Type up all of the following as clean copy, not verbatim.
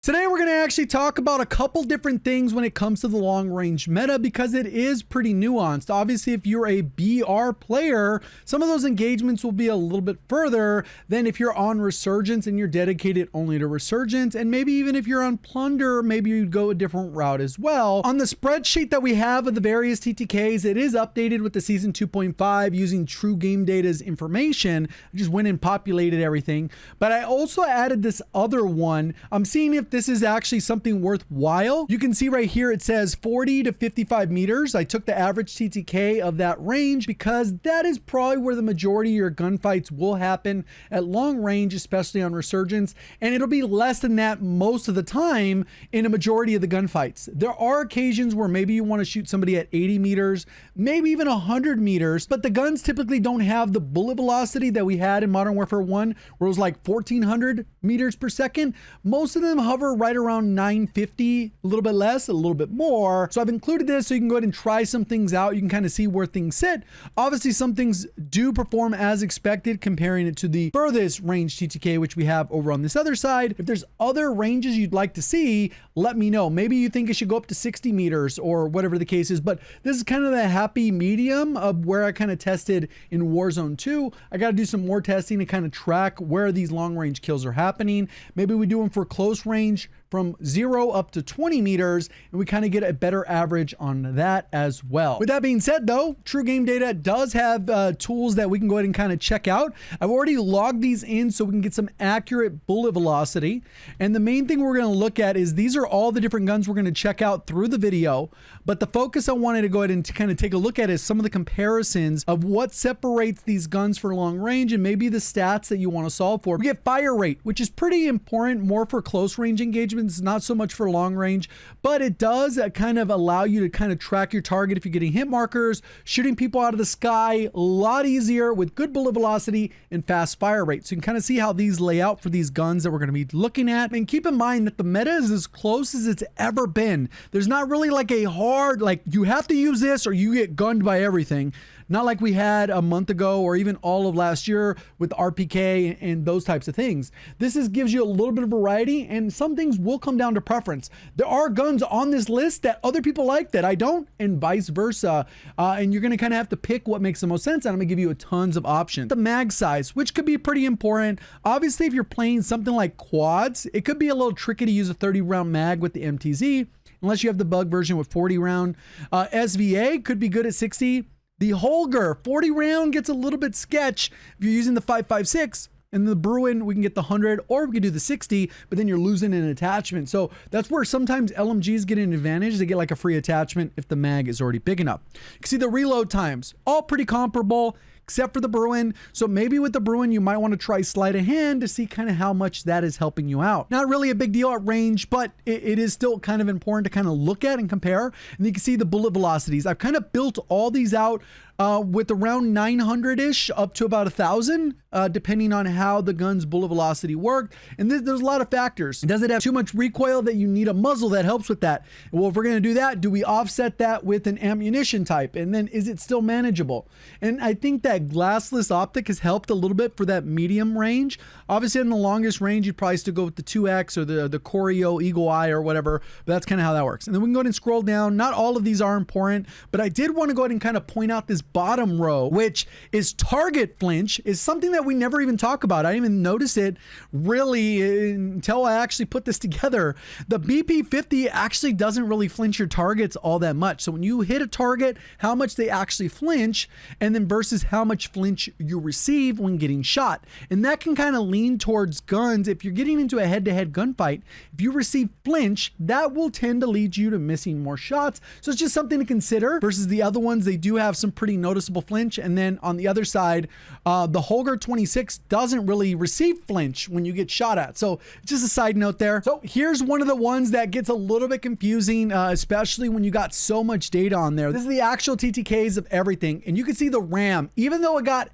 Today we're going to actually talk about a couple different things when it comes to the long range meta because it is pretty nuanced. Obviously, if you're a BR player, some of those engagements will be a little bit further than if you're on Resurgence and you're dedicated only to Resurgence. And maybe even if you're on Plunder, maybe you'd go a different route as well. On the spreadsheet that we have of the various TTKs, it is updated with the season 2.5 using True Game Data's information. I just went and populated everything. But I also added this other one. I'm seeing if this is actually something worthwhile. You can see right here it says 40 to 55 meters. I took the average TTK of that range because that is probably where the majority of your gunfights will happen at long range, especially on Resurgence, and it'll be less than that most of the time in a majority of the gunfights. There are occasions where maybe you want to shoot somebody at 80 meters, maybe even 100 meters, but the guns typically don't have the bullet velocity that we had in Modern Warfare 1, where it was like 1400 meters per second. Most of them hover right around 950, a little bit less, a little bit more. So I've included this so you can go ahead and try some things out. You can kind of see where things sit. Obviously, some things do perform as expected, comparing it to the furthest range TTK, which we have over on this other side. If there's other ranges you'd like to see, let me know. Maybe you think it should go up to 60 meters or whatever the case is, but this is kind of the happy medium of where I kind of tested in Warzone 2. I got to do some more testing to kind of track where these long range kills are happening. Maybe we do them for close range from 0 up to 20 meters, and we kind of get a better average on that as well. With that being said though, True Game Data does have tools that we can go ahead and kind of check out. I've already logged these in so we can get some accurate bullet velocity. And the main thing we're going to look at is these are all the different guns we're going to check out through the video. But the focus I wanted to go ahead and to kind of take a look at is some of the comparisons of what separates these guns for long range and maybe the stats that you want to solve for. We get fire rate, which is pretty important, more for close range engagements, not so much for long range, but it does kind of allow you to kind of track your target if you're getting hit markers, shooting people out of the sky, a lot easier with good bullet velocity and fast fire rate. So you can kind of see how these lay out for these guns that we're going to be looking at. And keep in mind that the meta is as close as it's ever been. There's not really like a hard, like you have to use this or you get gunned by everything. Not like we had a month ago or even all of last year with RPK and those types of things. This gives you a little bit of variety, and some things will come down to preference. There are guns on this list that other people like that I don't, and vice versa. And you're going to kind of have to pick what makes the most sense, and I'm going to give you tons of options. The mag size, which could be pretty important. Obviously, if you're playing something like quads, it could be a little tricky to use a 30-round mag with the MTZ, unless you have the bug version with 40 round. SVA could be good at 60. The Holger 40 round gets a little bit sketch if you're using the 5.56, and the Bruen we can get the 100, or we can do the 60, but then you're losing an attachment. So that's where sometimes LMGs get an advantage. They get like a free attachment if the mag is already big enough. You can see the reload times, all pretty comparable, except for the Bruen. So maybe with the Bruen, you might want to try sleight of hand to see kind of how much that is helping you out. Not really a big deal at range, but it is still kind of important to kind of look at and compare. And you can see the bullet velocities. I've kind of built all these out with around 900-ish up to about 1,000, depending on how the gun's bullet velocity worked. And there's a lot of factors. Does it have too much recoil that you need a muzzle that helps with that? Well, if we're going to do that, do we offset that with an ammunition type? And then is it still manageable? And I think that glassless optic has helped a little bit for that medium range. Obviously, in the longest range, you'd probably still go with the 2X or the Choreo Eagle Eye or whatever, but that's kind of how that works. And then we can go ahead and scroll down. Not all of these are important, but I did want to go ahead and kind of point out this bottom row, which is target flinch, is something that we never even talk about. I didn't even notice it really until I actually put this together. The BP50 actually doesn't really flinch your targets all that much. So when you hit a target, how much they actually flinch, and then versus how much flinch you receive when getting shot. And that can kind of lean towards guns. If you're getting into a head-to-head gunfight, if you receive flinch, that will tend to lead you to missing more shots. So it's just something to consider versus the other ones. They do have some pretty noticeable flinch. And then on the other side, the Holger 26 doesn't really receive flinch when you get shot at. So just a side note there. So here's one of the ones that gets a little bit confusing, especially when you got so much data on there. This is the actual TTKs of everything. And you can see the RAM, even though it got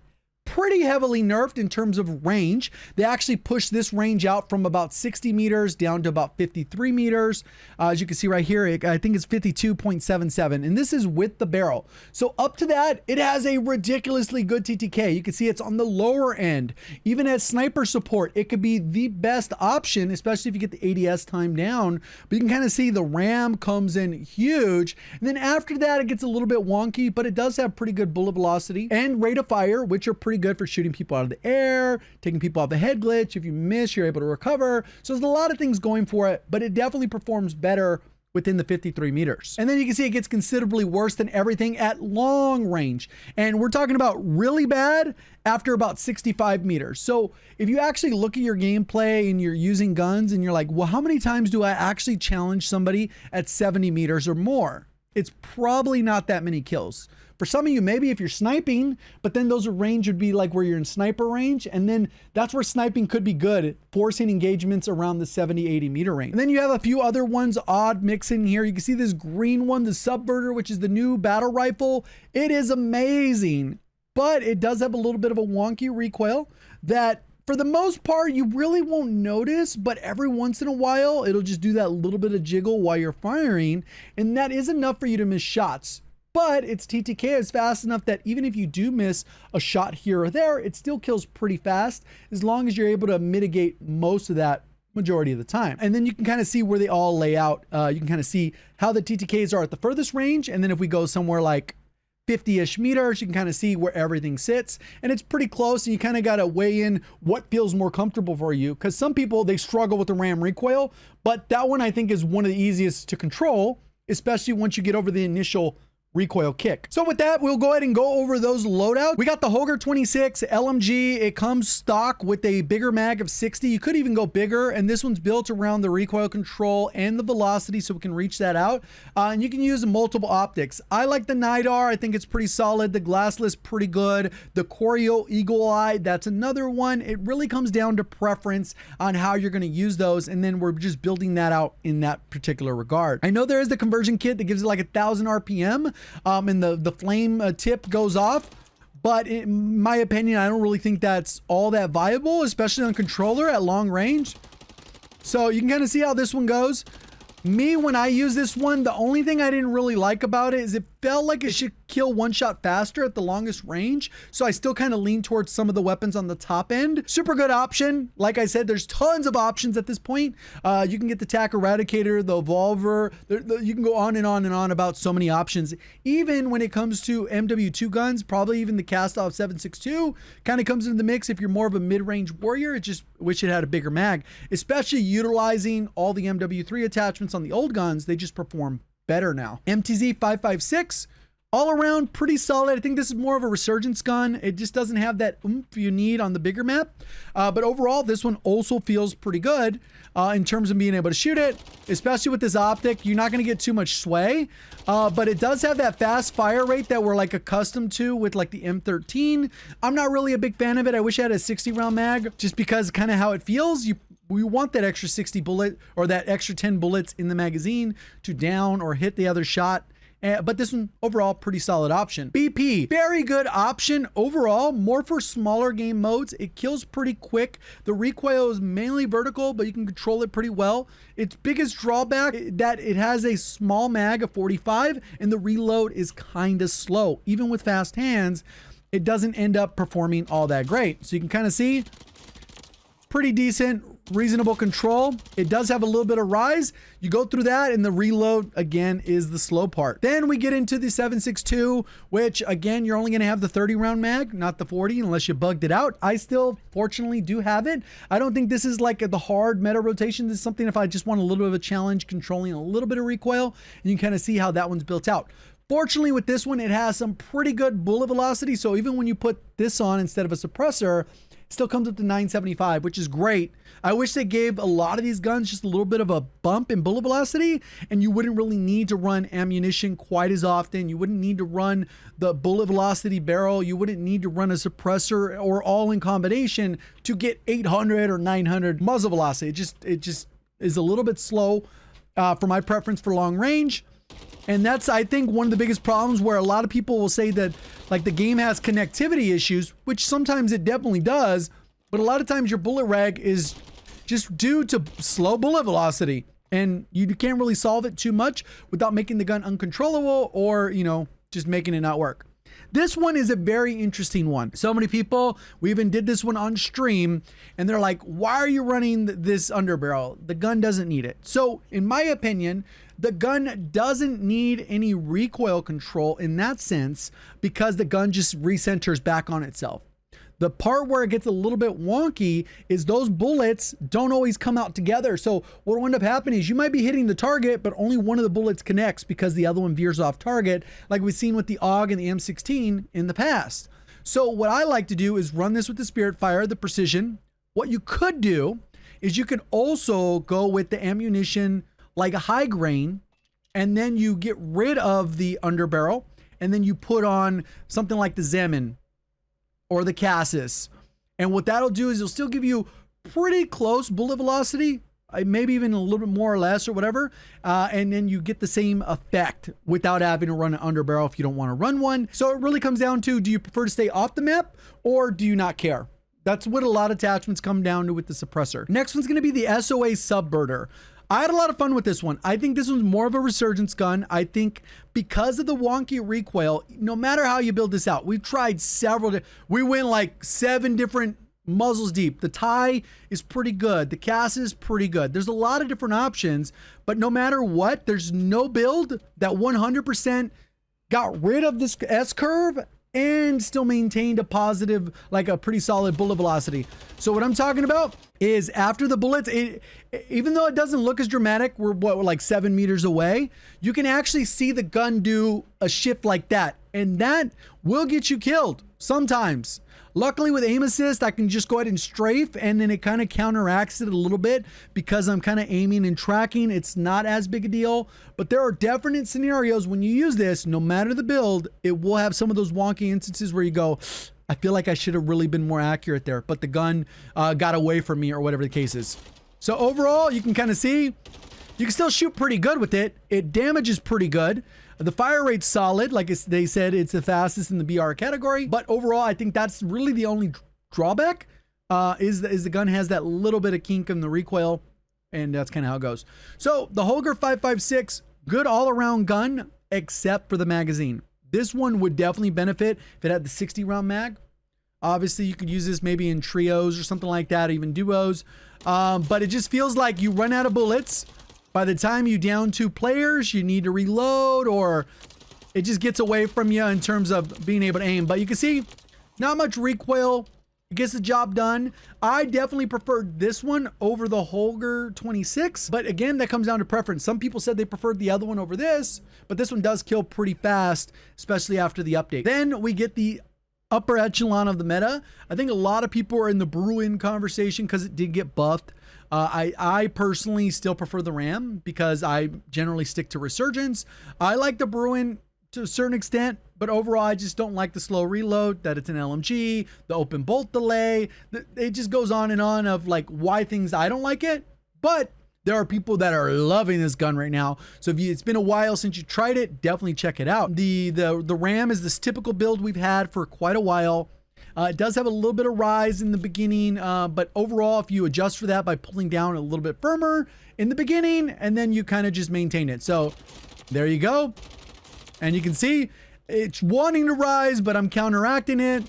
pretty heavily nerfed in terms of range. They actually pushed this range out from about 60 meters down to about 53 meters. As you can see right here, I think it's 52.77, and this is with the barrel. So up to that, it has a ridiculously good TTK. You can see it's on the lower end. Even at sniper support, it could be the best option, especially if you get the ADS time down. But you can kind of see the RAM comes in huge. And then after that, it gets a little bit wonky, but it does have pretty good bullet velocity and rate of fire, which are pretty good for shooting people out of the air, taking people off the head glitch. If you miss, you're able to recover. So there's a lot of things going for it, but it definitely performs better within the 53 meters. And then you can see it gets considerably worse than everything at long range. And we're talking about really bad after about 65 meters. So if you actually look at your gameplay and you're using guns and you're like, well, how many times do I actually challenge somebody at 70 meters or more? It's probably not that many kills. For some of you, maybe if you're sniping, but then those range would be like where you're in sniper range. And then that's where sniping could be good, forcing engagements around the 70, 80 meter range. And then you have a few other ones odd mix in here. You can see this green one, the Subverter, which is the new battle rifle. It is amazing, but it does have a little bit of a wonky recoil that for the most part, you really won't notice, but every once in a while, it'll just do that little bit of jiggle while you're firing. And that is enough for you to miss shots. But its TTK is fast enough that even if you do miss a shot here or there, it still kills pretty fast as long as you're able to mitigate most of that majority of the time. And then you can kind of see where they all lay out. You can kind of see how the TTKs are at the furthest range. And then if we go somewhere like 50-ish meters, you can kind of see where everything sits, and it's pretty close. And you kind of got to weigh in what feels more comfortable for you, because some people, they struggle with the RAM recoil, but that one I think is one of the easiest to control, especially once you get over the initial recoil kick. So with that, we'll go ahead and go over those loadouts. We got the Holger 26 LMG. It comes stock with a bigger mag of 60. You could even go bigger, and this one's built around the recoil control and the velocity, so we can reach that out. And you can use multiple optics. I like the NIDAR. I think it's pretty solid. The glassless, pretty good. The Choreo Eagle Eye, that's another one. It really comes down to preference on how you're going to use those, and then we're just building that out in that particular regard. I know there is the conversion kit that gives it like 1,000 RPM. And the flame tip goes off, but in my opinion, I don't really think that's all that viable, especially on controller at long range. So you can kind of see how this one goes. Me, when I use this one, the only thing I didn't really like about it is it felt like it should kill one shot faster at the longest range. So I still kind of lean towards some of the weapons on the top end. Super good option. Like I said, there's tons of options at this point. You can get the TAC Eradicator, the Evolver. You can go on and on and on about so many options. Even when it comes to MWIII guns, probably even the Cast-Off 7.62 kind of comes into the mix if you're more of a mid-range warrior. It just wish it had a bigger mag, especially utilizing all the MWIII attachments on the old guns. They just perform better now. MTZ 5.56, all around pretty solid. I think this is more of a Resurgence gun. It just doesn't have that oomph you need on the bigger map. But overall, this one also feels pretty good in terms of being able to shoot it, especially with this optic. You're not going to get too much sway, but it does have that fast fire rate that we're like accustomed to with like the M13. I'm not really a big fan of it. I wish I had a 60 round mag just because kind of how it feels. We want that extra 60 bullet or that extra 10 bullets in the magazine to down or hit the other shot. But this one overall pretty solid option. BP, very good option overall, more for smaller game modes. It kills pretty quick. The recoil is mainly vertical, but you can control it pretty well. Its biggest drawback that it has a small mag of 45 and the reload is kind of slow. Even with fast hands, it doesn't end up performing all that great. So you can kind of see pretty decent, reasonable control. It does have a little bit of rise. You go through that and the reload again is the slow part. Then we get into the 7.62, which again, you're only going to have the 30 round mag, not the 40 unless you bugged it out. I still fortunately do have it. I don't think this is like the hard meta rotation. This is something if I just want a little bit of a challenge controlling a little bit of recoil, and you can kind of see how that one's built out. Fortunately with this one, it has some pretty good bullet velocity. So even when you put this on instead of a suppressor, still comes up to 975, which is great. I wish they gave a lot of these guns just a little bit of a bump in bullet velocity, and you wouldn't really need to run ammunition quite as often. You wouldn't need to run the bullet velocity barrel. You wouldn't need to run a suppressor or all in combination to get 800 or 900 muzzle velocity. It just is a little bit slow for my preference for long range. And that's, I think, one of the biggest problems where a lot of people will say that like the game has connectivity issues, which sometimes it definitely does. But a lot of times your bullet reg is just due to slow bullet velocity. And you can't really solve it too much without making the gun uncontrollable or, you know, just making it not work. This one is a very interesting one. So many people, we even did this one on stream, and they're like, why are you running this underbarrel? The gun doesn't need it. So in my opinion, the gun doesn't need any recoil control in that sense because the gun just recenters back on itself. The part where it gets a little bit wonky is those bullets don't always come out together. So what will end up happening is you might be hitting the target, but only one of the bullets connects because the other one veers off target, like we've seen with the AUG and the M16 in the past. So what I like to do is run this with the Spirit Fire, the precision. What you could do is you could also go with the ammunition like a high grain, and then you get rid of the underbarrel, and then you put on something like the Zemin or the Cassis. And what that'll do is it'll still give you pretty close bullet velocity, maybe even a little bit more or less or whatever. And then you get the same effect without having to run an underbarrel if you don't want to run one. So it really comes down to, do you prefer to stay off the map or do you not care? That's what a lot of attachments come down to with the suppressor. Next one's going to be the SOA Subverter. I had a lot of fun with this one. I think this one's more of a Resurgence gun. I think because of the wonky recoil, no matter how you build this out, we've tried several, we went like 7 different muzzles deep. The tie is pretty good. The Cass is pretty good. There's a lot of different options, but no matter what, there's no build that 100% got rid of this S-curve and still maintained a positive, like a pretty solid bullet velocity. So what I'm talking about is after the bullets, even though it doesn't look as dramatic, we're like 7 meters away, you can actually see the gun do a shift like that. And that will get you killed sometimes. Luckily with aim assist, I can just go ahead and strafe, and then it kind of counteracts it a little bit because I'm kind of aiming and tracking. It's not as big a deal, but there are definite scenarios when you use this, no matter the build, it will have some of those wonky instances where you go, I feel like I should have really been more accurate there, but the gun got away from me or whatever the case is. So overall, you can kind of see, you can still shoot pretty good with it. It damages pretty good. The fire rate's solid. Like they said, it's the fastest in the BR category. But overall, I think that's really the only drawback is the gun has that little bit of kink in the recoil. And that's kind of how it goes. So the Holger 5.56, good all-around gun, except for the magazine. This one would definitely benefit if it had the 60-round mag. Obviously, you could use this maybe in trios or something like that, even duos. But it just feels like you run out of bullets. By the time you down 2 players, you need to reload, or it just gets away from you in terms of being able to aim. But you can see, not much recoil. It gets the job done. I definitely preferred this one over the Holger 26. But again, that comes down to preference. Some people said they preferred the other one over this, but this one does kill pretty fast, especially after the update. Then we get the upper echelon of the meta. I think a lot of people are in the Bruen conversation because it did get buffed. I personally still prefer the RAM because I generally stick to Resurgence. I like the Bruen to a certain extent, but overall I just don't like the slow reload, that it's an LMG, the open bolt delay. It just goes on and on of like why things I don't like it. But there are people that are loving this gun right now. So if it's been a while since you tried it, definitely check it out. The RAM is this typical build we've had for quite a while. It does have a little bit of rise in the beginning, but overall, if you adjust for that by pulling down a little bit firmer in the beginning, and then you kind of just maintain it. So there you go. And you can see it's wanting to rise, but I'm counteracting it.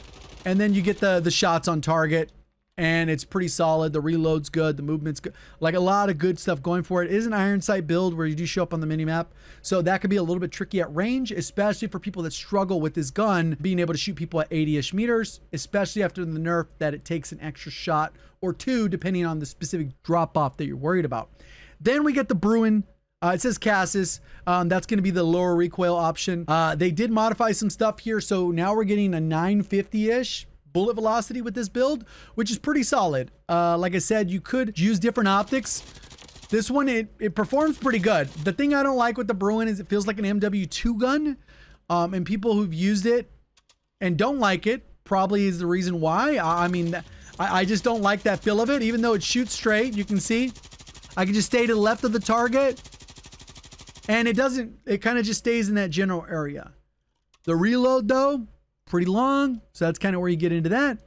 And then you get the shots on target, and it's pretty solid. The reload's good. The movement's good. Like a lot of good stuff going for it. It is an iron sight build where you do show up on the minimap. So that could be a little bit tricky at range, especially for people that struggle with this gun, being able to shoot people at 80-ish meters, especially after the nerf that it takes an extra shot or 2, depending on the specific drop-off that you're worried about. Then we get the Bruen. It says Cassis. That's going to be the lower recoil option. They did modify some stuff here. So now we're getting a 950-ish bullet velocity with this build, which is pretty solid. Like I said, you could use different optics. This one, it performs pretty good. The thing I don't like with the Bruen is it feels like an MWIII gun. And people who've used it and don't like it probably is the reason why. I mean, I just don't like that feel of it, even though it shoots straight. You can see I can just stay to the left of the target And it kind of just stays in that general area. The reload though, pretty long. So that's kind of where you get into that.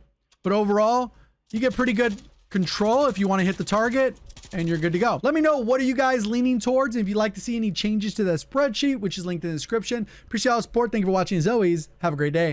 But overall, you get pretty good control if you want to hit the target, and you're good to go. Let me know, what are you guys leaning towards? And if you'd like to see any changes to the spreadsheet, which is linked in the description. Appreciate all the support. Thank you for watching as always. Have a great day.